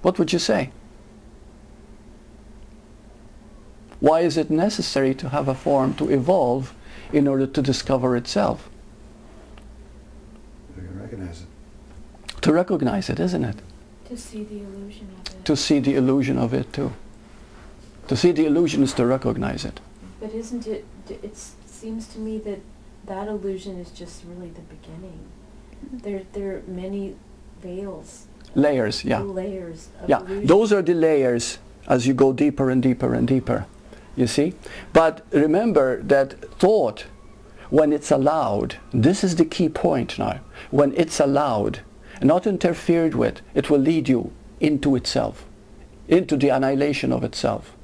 What would you say? Why is it necessary to have a form to evolve in order to discover itself? You can recognize it. To recognize it, isn't it? To see the illusion of it. To see the illusion of it too. To see the illusion is to recognize it. But isn't it, it seems to me that that illusion is just really the beginning. There are many veils. Layers, yeah. Layers of yeah, illusion. those are the layers as you go deeper and deeper and deeper. You see? But remember that thought, when it's allowed, this is the key point now. When it's allowed, not interfered with, it will lead you into itself, into the annihilation of itself.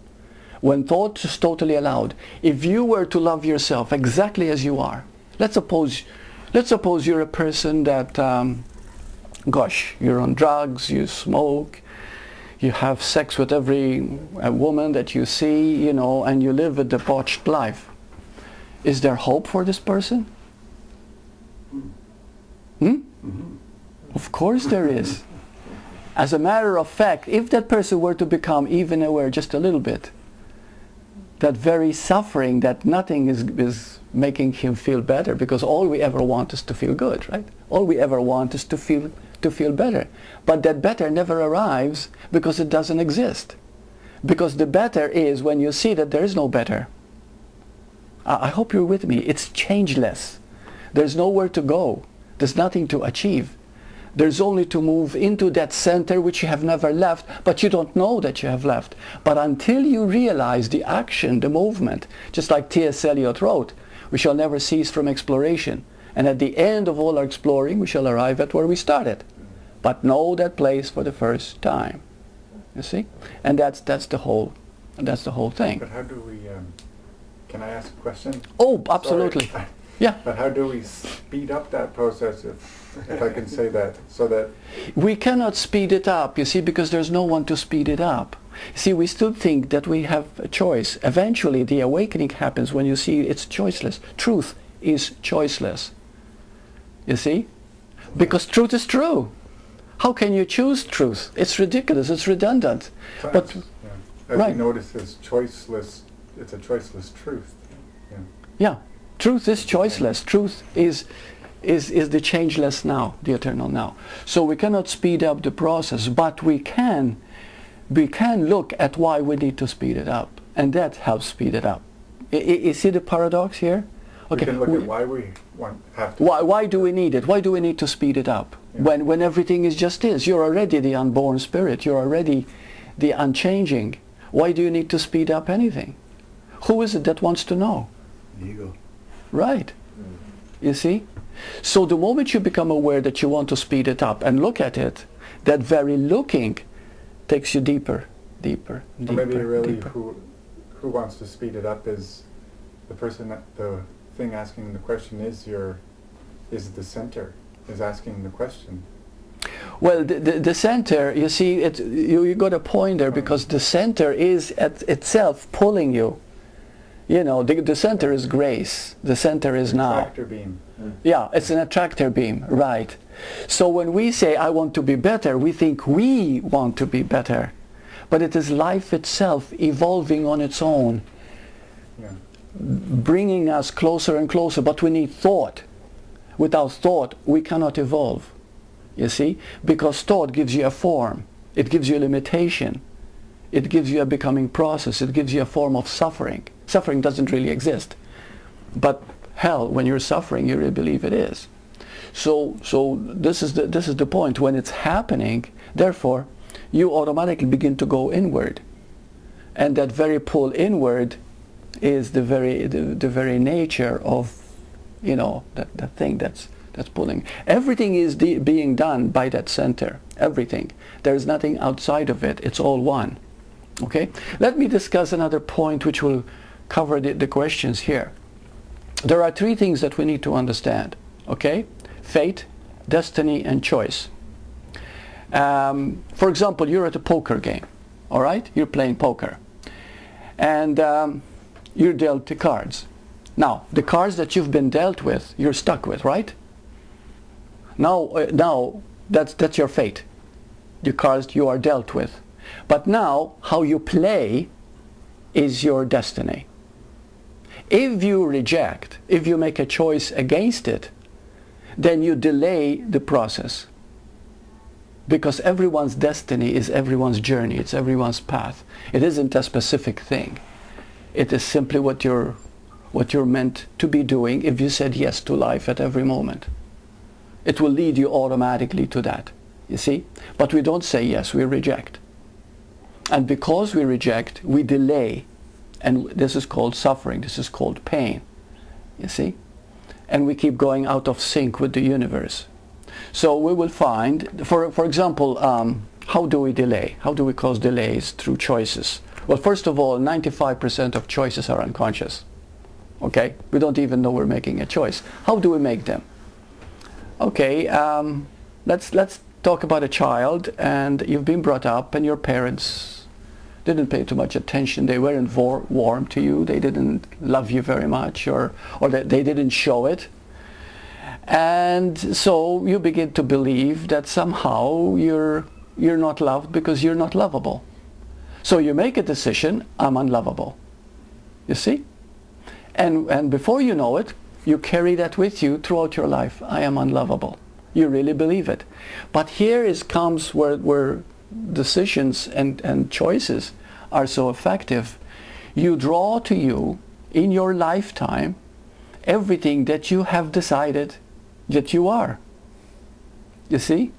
When thought is totally allowed, if you were to love yourself exactly as you are, let's suppose you're a person that, gosh, you're on drugs, you smoke, you have sex with every woman that you see, you know, and you live a debauched life. Is there hope for this person? Mm-hmm. Of course there is. As a matter of fact, if that person were to become even aware just a little bit, that very suffering, that nothing is making him feel better, because all we ever want is to feel good, right? All we ever want is to feel better. But that better never arrives because it doesn't exist. Because the better is when you see that there is no better. I hope you're with me. It's changeless. There's nowhere to go. There's nothing to achieve. There's only to move into that center which you have never left, but you don't know that you have left. But until you realize the action, the movement, just like T.S. Eliot wrote, we shall never cease from exploration. And at the end of all our exploring, we shall arrive at where we started. But know that place for the first time. You see? And that's the whole thing. But how do we, can I ask a question? Oh, absolutely. Sorry. Yeah. But how do we speed up that process, if I can say that, so that... We cannot speed it up, you see, because there's no one to speed it up. See, we still think that we have a choice. Eventually, the awakening happens when you see it's choiceless. Truth is choiceless. You see? Because truth is true. How can you choose truth? It's ridiculous, it's redundant. But as right. you notice, it's choiceless, it's a choiceless truth. Yeah. Yeah. Truth is choiceless. Truth is the changeless now, the eternal now. So we cannot speed up the process, but we can look at why we need to speed it up, and that helps speed it up. You see the paradox here? Okay. We can look at why we have to. Why do we need it? Why do we need to speed it up? Yeah. When everything is just is. You're already the unborn spirit. You're already the unchanging. Why do you need to speed up anything? Who is it that wants to know? The ego. Right. You see? So the moment you become aware that you want to speed it up and look at it, that very looking takes you deeper, deeper, deeper. Or maybe really deeper. Who wants to speed it up is the person that the thing asking the question is the center, is asking the question. Well, the center, you see, you got a point there, because the center is at itself pulling you. You know, the center is grace. The center is now. Attractor beam. Yeah, it's an attractor beam, right. So when we say, I want to be better, we think we want to be better. But it is life itself evolving on its own, bringing us closer and closer. But we need thought. Without thought, we cannot evolve. You see? Because thought gives you a form. It gives you a limitation. It gives you a becoming process. It gives you a form of suffering. Suffering doesn't really exist. But hell, when you're suffering, you really believe it is. So this is the point. When it's happening, therefore, you automatically begin to go inward. And that very pull inward is the very nature of, you know, that thing that's pulling. Everything is being done by that center. Everything. There's nothing outside of it. It's all one. Okay? Let me discuss another point which will cover the questions here. There are three things that we need to understand. Okay? Fate, destiny, and choice. For example, you're at a poker game. All right? You're playing poker. And you're dealt the cards. Now, the cards that you've been dealt with, you're stuck with, right? Now that's your fate. The cards you are dealt with. But now, how you play is your destiny. If you reject, if you make a choice against it, then you delay the process. Because everyone's destiny is everyone's journey, it's everyone's path. It isn't a specific thing. It is simply what you're meant to be doing if you said yes to life at every moment. It will lead you automatically to that, you see? But we don't say yes, we reject. And because we reject, we delay. And this is called suffering, this is called pain, you see? And we keep going out of sync with the universe. So we will find, for example, how do we delay? How do we cause delays through choices? Well, first of all, 95% of choices are unconscious. Okay? We don't even know we're making a choice. How do we make them? Okay, let's talk about a child, and you've been brought up and your parents didn't pay too much attention. They weren't warm to you. They didn't love you very much, or they didn't show it. And so you begin to believe that somehow you're not loved because you're not lovable. So you make a decision, I'm unlovable. You see? And before you know it, you carry that with you throughout your life. I am unlovable. You really believe it. But here comes where decisions and choices are so effective. You draw to you in your lifetime everything that you have decided that you are. You see?